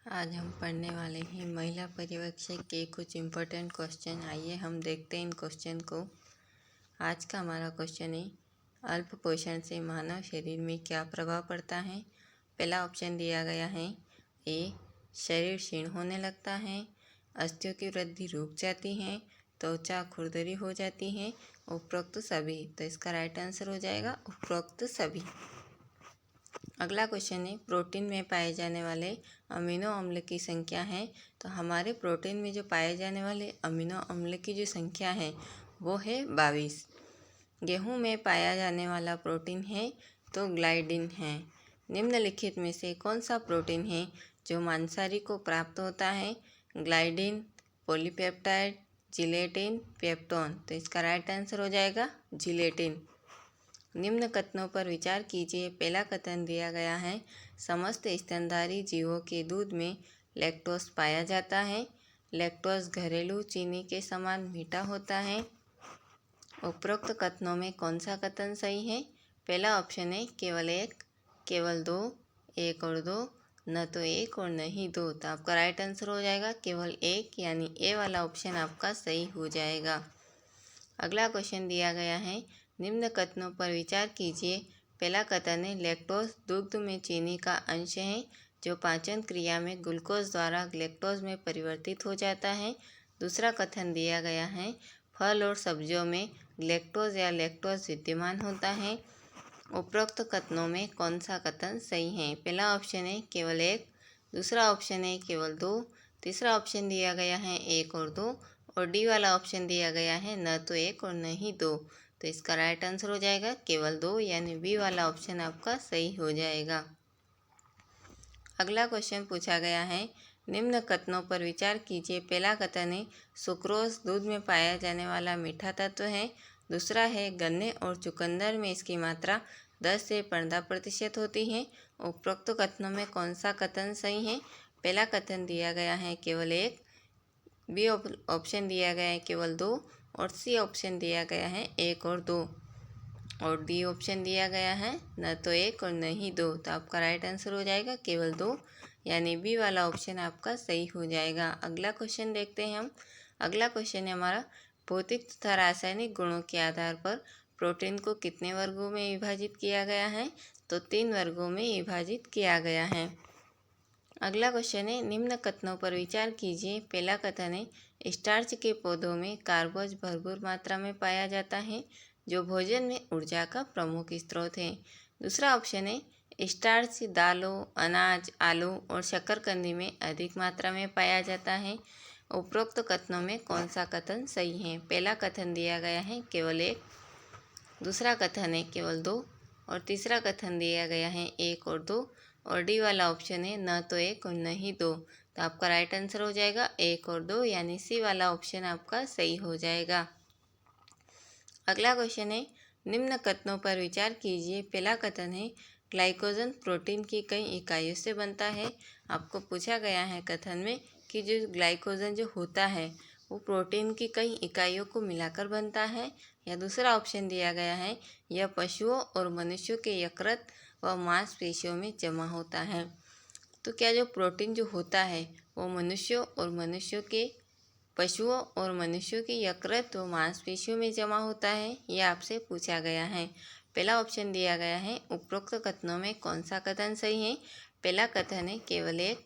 आज हम पढ़ने वाले हैं महिला पर्यवेक्षक के कुछ इम्पोर्टेंट क्वेश्चन। आइए हम देखते हैं इन क्वेश्चन को। आज का हमारा क्वेश्चन है, अल्प पोषण से मानव शरीर में क्या प्रभाव पड़ता है। पहला ऑप्शन दिया गया है, ए शरीर क्षीण होने लगता है, अस्थियों की वृद्धि रुक जाती है, त्वचा खुरदरी हो जाती है, उपरोक्त सभी। तो इसका राइट आंसर हो जाएगा उपरोक्त सभी। अगला क्वेश्चन है, प्रोटीन में पाए जाने वाले अमीनो अम्ल की संख्या है। तो हमारे प्रोटीन में जो पाए जाने वाले अमीनो अम्ल की जो संख्या है वो है 22। गेहूं में पाया जाने वाला प्रोटीन है तो ग्लाइडिन है। निम्नलिखित में से कौन सा प्रोटीन है जो मांसाहारी को प्राप्त होता है। ग्लाइडिन, पॉलीपेप्टाइड, जिलेटिन, पेप्टोन। तो इसका राइट आंसर हो जाएगा जिलेटिन। निम्न कथनों पर विचार कीजिए। पहला कथन दिया गया है, समस्त स्तनधारी जीवों के दूध में लैक्टोज पाया जाता है। लैक्टोज घरेलू चीनी के समान मीठा होता है। उपरोक्त कथनों में कौन सा कथन सही है। पहला ऑप्शन है केवल एक, केवल दो, एक और दो, न तो एक और नहीं दो। तो आपका राइट आंसर हो जाएगा केवल एक, यानी ए वाला ऑप्शन आपका सही हो जाएगा। अगला क्वेश्चन दिया गया है, निम्न कथनों पर विचार कीजिए। पहला कथन है, लैक्टोज दुग्ध में चीनी का अंश है जो पाचन क्रिया में ग्लूकोज द्वारा लैक्टोज में परिवर्तित हो जाता है। दूसरा कथन दिया गया है, फल और सब्जियों में लैक्टोज या लैक्टोज विद्यमान होता है। उपरोक्त कथनों में कौन सा कथन सही है। पहला ऑप्शन है केवल एक, दूसरा ऑप्शन है केवल दो, तीसरा ऑप्शन दिया गया है एक और दो, और डी वाला ऑप्शन दिया गया है न तो एक और न ही दो। तो इसका राइट आंसर हो जाएगा केवल दो, यानी बी वाला ऑप्शन आपका सही हो जाएगा। अगला क्वेश्चन पूछा गया है, निम्न कथनों पर विचार कीजिए। पहला कथन है, सुक्रोज दूध में पाया जाने वाला मीठा तत्व है। दूसरा है, गन्ने और चुकंदर में इसकी मात्रा 10 से 15% होती है। उपरोक्त कथनों में कौन सा कथन सही है। पहला कथन दिया गया है केवल एक, बी ऑप्शन दिया गया है केवल दो, और सी ऑप्शन दिया गया है एक और दो, और डी ऑप्शन दिया गया है न तो एक और न ही दो। तो आपका राइट आंसर हो जाएगा केवल दो, यानी बी वाला ऑप्शन आपका सही हो जाएगा। अगला क्वेश्चन देखते हैं हम। अगला क्वेश्चन है हमारा, भौतिक तथा रासायनिक गुणों के आधार पर प्रोटीन को कितने वर्गों में विभाजित किया गया है। तो 3 वर्गों में विभाजित किया गया है। अगला क्वेश्चन है, निम्न कथनों पर विचार कीजिए। पहला कथन है, स्टार्च के पौधों में कार्बोज भरपूर मात्रा में पाया जाता है जो भोजन में ऊर्जा का प्रमुख स्रोत है। दूसरा ऑप्शन है, स्टार्च दालों, अनाज, आलू और शकरकंदी में अधिक मात्रा में पाया जाता है। उपरोक्त कथनों में कौन सा कथन सही है। पहला कथन दिया गया है केवल एक, दूसरा कथन है केवल दो, और तीसरा कथन दिया गया है एक और दो, और डी वाला ऑप्शन है न तो एक और न ही दो। तो आपका राइट आंसर हो जाएगा एक और दो, यानी सी वाला ऑप्शन आपका सही हो जाएगा। अगला क्वेश्चन है, निम्न कथनों पर विचार कीजिए। पहला कथन है, ग्लाइकोजन प्रोटीन की कई इकाइयों से बनता है। आपको पूछा गया है कथन में कि जो ग्लाइकोजन जो होता है वो प्रोटीन की कई इकाइयों को मिलाकर बनता है, या दूसरा ऑप्शन दिया गया है, यह पशुओं और मनुष्यों के यकृत व मांसपेशियों में जमा होता है। तो क्या जो प्रोटीन जो होता है वो पशुओं और मनुष्यों के यकृत व मांसपेशियों में जमा होता है, यह आपसे पूछा गया है। पहला ऑप्शन दिया गया है, उपरोक्त कथनों में कौन सा कथन सही है। पहला कथन है केवल एक,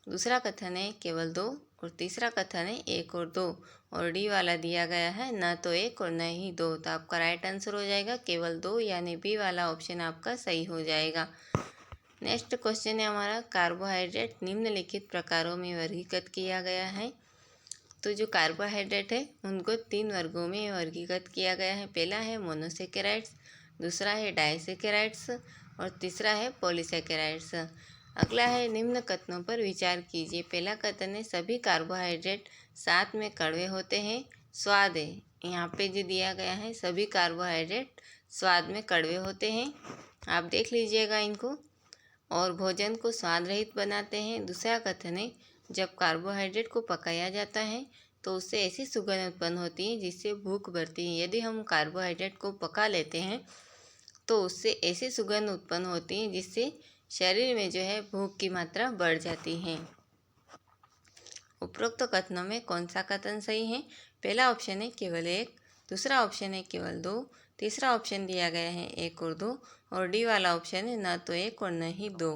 दूसरा कथन है केवल दो, और तीसरा कथन है एक और दो, और डी वाला दिया गया है न तो एक और न ही दो। तो आपका राइट आंसर हो जाएगा केवल दो, यानी बी वाला ऑप्शन आपका सही हो जाएगा। नेक्स्ट क्वेश्चन है हमारा, कार्बोहाइड्रेट निम्नलिखित प्रकारों में वर्गीकृत किया गया है। तो जो कार्बोहाइड्रेट है उनको 3 वर्गों में वर्गीकृत किया गया है। पहला है मोनोसेकेराइड्स, दूसरा है डाइसेकेराइड्स, और तीसरा है पॉलीसेकेराइड्स। अगला है, निम्न कथनों पर विचार कीजिए। पहला कथन है, सभी कार्बोहाइड्रेट साथ में कड़वे होते हैं। स्वाद है, यहाँ पे जो दिया गया है सभी कार्बोहाइड्रेट स्वाद में कड़वे होते हैं, आप देख लीजिएगा इनको, और भोजन को स्वाद रहित बनाते हैं। दूसरा कथन है, जब कार्बोहाइड्रेट को पकाया जाता है तो उससे ऐसी सुगंध उत्पन्न होती है जिससे भूख बढ़ती है। यदि हम कार्बोहाइड्रेट को पका लेते हैं तो उससे ऐसी सुगंध उत्पन्न होती है जिससे शरीर में जो है भूख की मात्रा बढ़ जाती है। उपरोक्त कथनों में कौन सा कथन सही है? पहला ऑप्शन है केवल एक, दूसरा ऑप्शन है केवल दो, तीसरा ऑप्शन दिया गया है एक और दो, और डी वाला ऑप्शन है न तो एक और न ही दो।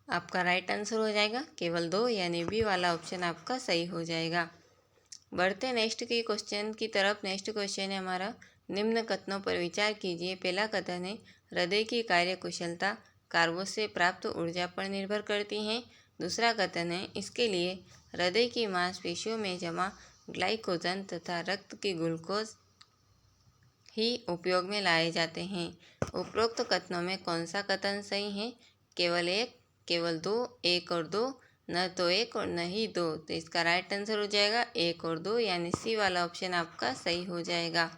आपका राइट आंसर हो जाएगा केवल दो, यानी बी वाला ऑप्शन आपका सही हो जाएगा। बढ़ते नेक्स्ट की क्वेश्चन की तरफ। नेक्स्ट क्वेश्चन है हमारा, निम्न कथनों पर विचार कीजिए। पहला कथन है हृदय की कार्य कुशलता कार्बों से प्राप्त ऊर्जा पर निर्भर करती है। दूसरा कथन है इसके लिए हृदय की मांसपेशियों में जमा ग्लाइकोजन तथा रक्त की ग्लूकोज ही उपयोग में लाए जाते हैं। उपरोक्त कथनों में कौन सा कथन सही है? केवल एक, केवल दो, एक और दो, न तो एक और न ही दो। तो इसका राइट आंसर हो जाएगा एक और दो, यानी सी वाला ऑप्शन आपका सही हो जाएगा।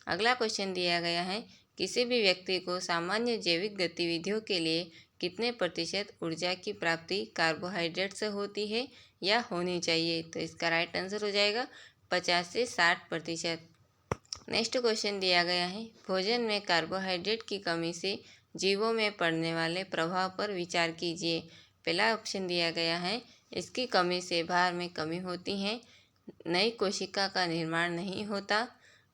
अगला क्वेश्चन दिया गया है, किसी भी व्यक्ति को सामान्य जैविक गतिविधियों के लिए कितने प्रतिशत ऊर्जा की प्राप्ति कार्बोहाइड्रेट से होती है या होनी चाहिए? तो इसका राइट आंसर हो जाएगा 50 से 60%। नेक्स्ट क्वेश्चन दिया गया है, भोजन में कार्बोहाइड्रेट की कमी से जीवों में पड़ने वाले प्रभाव पर विचार कीजिए। पहला ऑप्शन दिया गया है, इसकी कमी से भार में कमी होती है, नई कोशिका का निर्माण नहीं होता,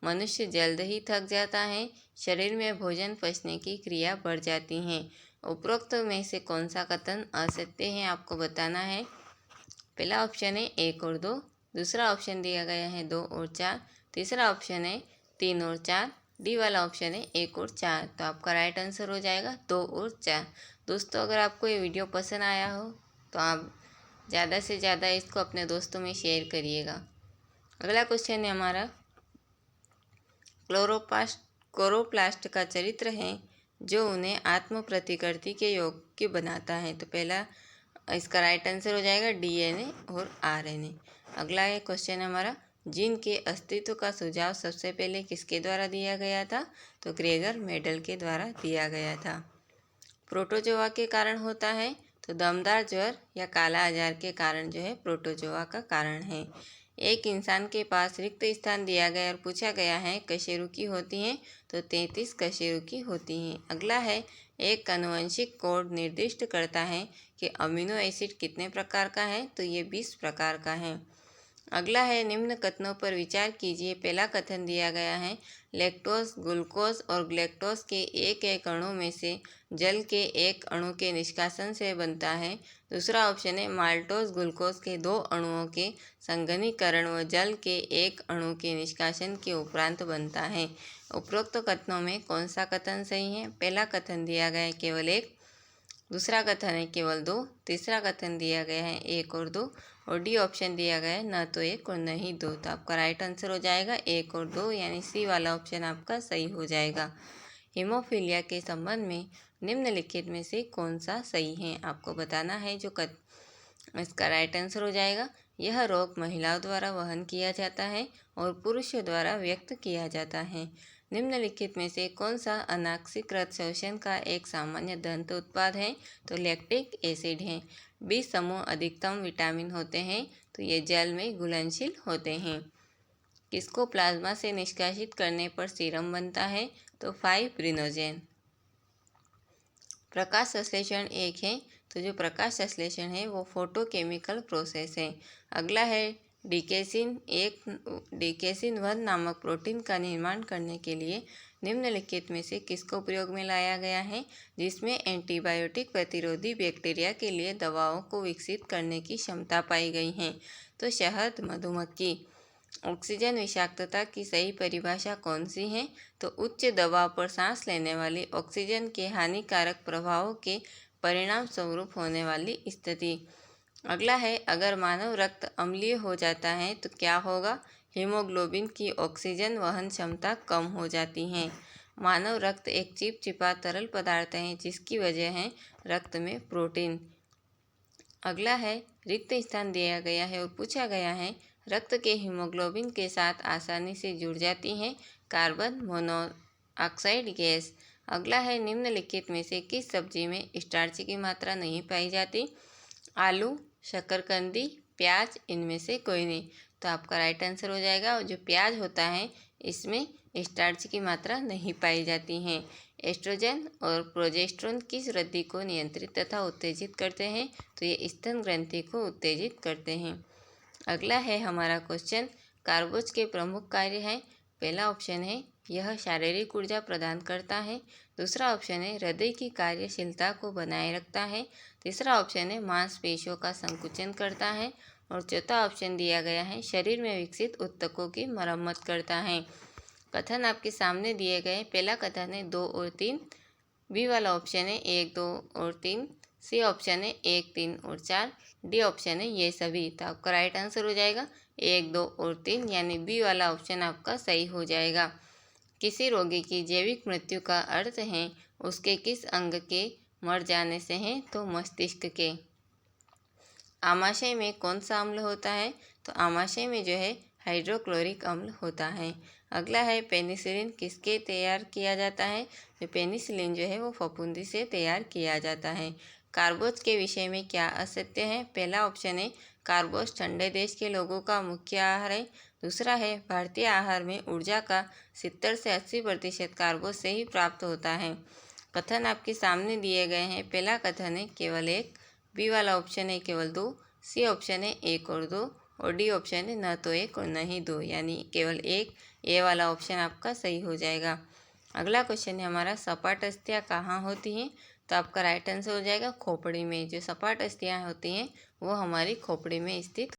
मनुष्य जल्द ही थक जाता है, शरीर में भोजन पचने की क्रिया बढ़ जाती है। उपरोक्त में से कौन सा कथन असत्य है आपको बताना है। पहला ऑप्शन है एक और दो, दूसरा ऑप्शन दिया गया है दो और चार, तीसरा ऑप्शन है तीन और चार, डी वाला ऑप्शन है एक और चार। तो आपका राइट आंसर हो जाएगा दो और चार। दोस्तों, अगर आपको ये वीडियो पसंद आया हो तो आप ज़्यादा से ज़्यादा इसको अपने दोस्तों में शेयर करिएगा। अगला क्वेश्चन है हमारा, क्लोरोप्लास्ट का चरित्र है जो उन्हें आत्म प्रतिकृति के योग्य बनाता है। तो पहला इसका राइट आंसर हो जाएगा डीएनए और आरएनए। अगला ये क्वेश्चन हमारा, जीन के अस्तित्व का सुझाव सबसे पहले किसके द्वारा दिया गया था? तो ग्रेगर मेडल के द्वारा दिया गया था। प्रोटोजोआ के कारण होता है, तो दमदार ज्वर या काला आजार के कारण जो है प्रोटोजोआ का कारण है। एक इंसान के पास रिक्त स्थान दिया गया और पूछा गया है कशेरुकी होती हैं? तो 33 कशेरुकी होती हैं। अगला है, एक आनुवंशिक कोड निर्दिष्ट करता है कि अमीनो एसिड कितने प्रकार का है? तो ये 20 प्रकार का है। अगला है, निम्न कथनों पर विचार कीजिए। पहला कथन दिया गया है, लैक्टोज ग्लूकोज और ग्लैक्टोज के एक एक अणु में से जल के एक अणु के निष्कासन से बनता है। दूसरा ऑप्शन है, माल्टोज ग्लूकोज के दो अणुओं के संघनीकरण व जल के एक अणु के निष्कासन के उपरांत बनता है। उपरोक्त कथनों में कौन सा कथन सही है? पहला कथन दिया गया है केवल एक, दूसरा कथन है केवल दो, तीसरा कथन दिया गया है एक और दो, और डी ऑप्शन दिया गया है न तो एक और न ही दो। तो आपका राइट आंसर हो जाएगा एक और दो, यानी सी वाला ऑप्शन आपका सही हो जाएगा। हीमोफीलिया के संबंध में निम्नलिखित में से कौन सा सही है आपको बताना है। इसका राइट आंसर हो जाएगा, यह रोग महिलाओं द्वारा वहन किया जाता है और पुरुषों द्वारा व्यक्त किया जाता है। निम्नलिखित में से कौन सा अनाक्सीकृत शोषण का एक सामान्य दंत उत्पाद है? तो लैक्टिक एसिड है। बी समूह अधिकतम विटामिन होते हैं, तो ये जल में घुलनशील होते हैं। किसको प्लाज्मा से निष्कासित करने पर सीरम बनता है? तो फाइब्रिनोजेन। प्रकाश संश्लेषण एक है, तो जो प्रकाश संश्लेषण है वो फोटोकेमिकल प्रोसेस है। अगला है, डिकेसिन 1 नामक प्रोटीन का निर्माण करने के लिए निम्नलिखित में से किसको प्रयोग में लाया गया है? जिसमें एंटीबायोटिक प्रतिरोधी बैक्टीरिया के लिए दवाओं को विकसित करने की क्षमता पाई गई है। तो शहद, मधुमक्खी। ऑक्सीजन विषाक्तता की सही परिभाषा कौन सी है? तो उच्च दबाव पर सांस लेने वाली ऑक्सीजन के हानिकारक प्रभावों के परिणाम स्वरूप होने वाली स्थिति। अगला है, अगर मानव रक्त अम्लीय हो जाता है तो क्या होगा? हीमोग्लोबिन की ऑक्सीजन वहन क्षमता कम हो जाती है। मानव रक्त एक चिपचिपा तरल पदार्थ है जिसकी वजह है रक्त में प्रोटीन। अगला है, रिक्त स्थान दिया गया है और पूछा गया है रक्त के हीमोग्लोबिन के साथ आसानी से जुड़ जाती है कार्बन मोनोऑक्साइड गैस। अगला है, निम्नलिखित में से किस सब्जी में स्टार्च की मात्रा नहीं पाई जाती? आलू, शकरकंदी, प्याज, इनमें से कोई नहीं। तो आपका राइट आंसर हो जाएगा, जो प्याज होता है इसमें स्टार्च की मात्रा नहीं पाई जाती है। एस्ट्रोजन और प्रोजेस्टेरोन किस वृद्धि को नियंत्रित तथा उत्तेजित करते हैं? तो ये स्तन ग्रंथि को उत्तेजित करते हैं। अगला है हमारा क्वेश्चन, कार्बोज के प्रमुख कार्य हैं। पहला ऑप्शन है यह शारीरिक ऊर्जा प्रदान करता है। दूसरा ऑप्शन है हृदय की कार्यशीलता को बनाए रखता है। तीसरा ऑप्शन है मांसपेशियों का संकुचन करता है। और चौथा ऑप्शन दिया गया है शरीर में विकसित ऊतकों की मरम्मत करता है। कथन आपके सामने दिए गए। पहला कथन है 2 और 3। बी वाला ऑप्शन है 1, 2 और 3। सी ऑप्शन है 1, 3 और 4। डी ऑप्शन है ये सभी। तो आपका राइट आंसर हो जाएगा 1, 2 और 3, यानी बी वाला ऑप्शन आपका सही हो जाएगा। किसी रोगी की जैविक मृत्यु का अर्थ है उसके किस अंग के मर जाने से है? तो मस्तिष्क के। आमाशय में कौन सा अम्ल होता है? तो आमाशय में जो है हाइड्रोक्लोरिक अम्ल होता है। अगला है पेनिसिलिन किसके तैयार किया जाता है? तो पेनिसिलिन जो है वो फफूंदी से तैयार किया जाता है। कार्बोज के विषय में क्या असत्य है? पहला ऑप्शन है कार्बोज ठंडे देश के लोगों का मुख्य आहार है। दूसरा है भारतीय आहार में ऊर्जा का 70 से 80% कार्बोज से ही प्राप्त होता है। कथन आपके सामने दिए गए हैं। पहला कथन है केवल 1। बी वाला ऑप्शन है केवल 2। सी ऑप्शन है 1 और 2। और डी ऑप्शन है न तो 1 और न ही 2, यानी केवल 1। ए वाला ऑप्शन आपका सही हो जाएगा। अगला क्वेश्चन है हमारा, सपाट अस्थियाँ कहाँ होती हैं? तो आपका राइट आंसर हो जाएगा खोपड़ी में। जो सपाट अस्थियाँ होती हैं वो हमारी खोपड़ी में स्थित